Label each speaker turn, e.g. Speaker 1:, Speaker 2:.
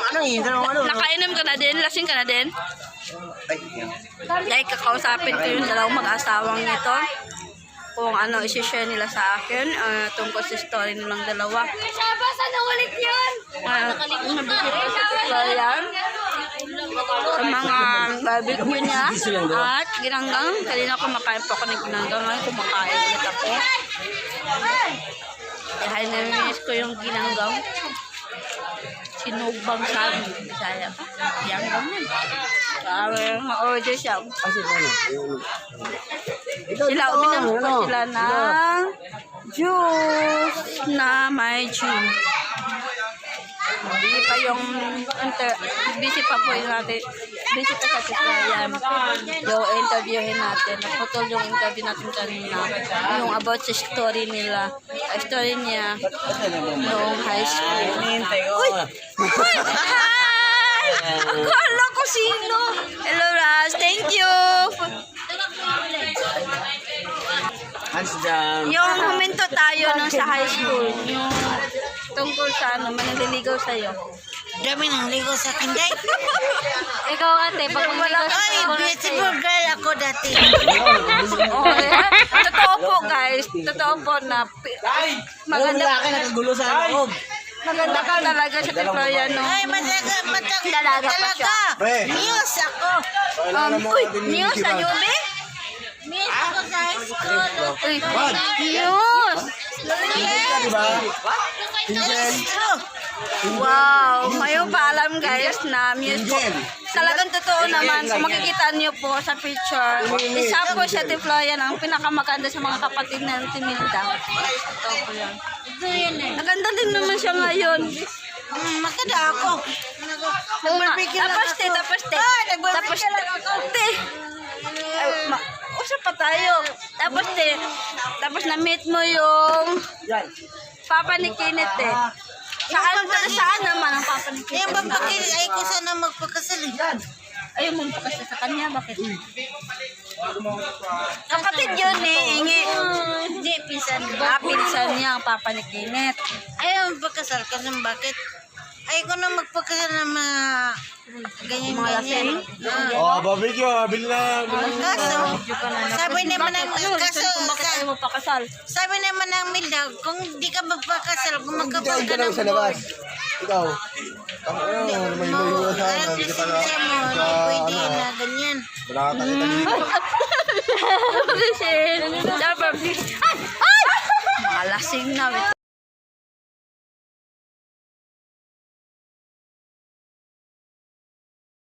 Speaker 1: ano eh.
Speaker 2: Nakainom ka na din? Lasing ka na din? Dahil kakausapin ko yung dalawang mag-asawang ito. Kung ano isi-share nila sa akin tungkol sa story nilang dalawa.
Speaker 3: Saan ulit yun?
Speaker 2: Nabigit ko sa tutorial sa mga barbecue niya at ginanggang. Kanina kumakain po ako ng ginanggang. Ngayon kumakain ulit ako. Dahil namiss ko yung ginanggang. Sinugbang sabi. Bisaya pa. Ginanggang yun. Ma-order siya. Sila, uminom po sila ng juice na may gin. Busy pa yung busy pa po yung natin. Busy pa sa tutorial. Yung interviewin natin. Naputol yung interview natin kanina. Yung about sa story nila. Story niya noong high school. Uy! Uy! Hi! Akala ko sino. Hello, Raz. Thank you. Yung huminto tayo nung sa high school. Yung tungkol sa ano, manililigaw sa'yo.
Speaker 3: Dami nang ligo sa kinday.
Speaker 2: Ikaw ate, pag maniligaw
Speaker 3: Ay, beautiful girl ako dati.
Speaker 2: Okay. Totoo po guys. Totoo po na maganda maganda ka talaga sa Tiployano.
Speaker 3: Ay,
Speaker 2: Dalaga pa siya.
Speaker 3: News ako.
Speaker 2: Uy, news sa Yubi?
Speaker 3: News ako sa high school.
Speaker 2: Uy, news! Wow! Ngayon pa alam guys na news po. Talagang totoo naman. Kung makikita niyo po sa picture, isa po siya Tiployan ang pinakamaganda sa mga kapatid na Timinda. Ito po yan. Naganda din naman siya ngayon.
Speaker 3: Maganda ako.
Speaker 2: Tapos te. Usap pa tayo. Tapos na-meet mo yung papa ni Kenneth eh. Saan naman ang papa ni Kenneth?
Speaker 3: Yung papakil ay ko sana magpakasal.
Speaker 2: Ayaw mo pakasal sa kanya. Bakit? Kapatid yun eh. Ingi.
Speaker 3: Hindi, pinsan.
Speaker 2: Pinsan niya ang papa ni Kenneth.
Speaker 3: Ayaw magpakasal kasi bakit? Ay ko na magpakasal ng mga ganyan-ganyan.
Speaker 1: Oh, barbecue, bili na.
Speaker 3: Kaso, sabi naman ng kaso,
Speaker 2: Bakit ayaw mo pakasal?
Speaker 3: sabi naman ng Milda, kung di ka magpakasal, kung magkapal ka ng
Speaker 1: sa labas. Ikaw.
Speaker 3: mo, alam lisensya mo, hindi pwede na ganyan.
Speaker 2: Ay! Mga lasing na.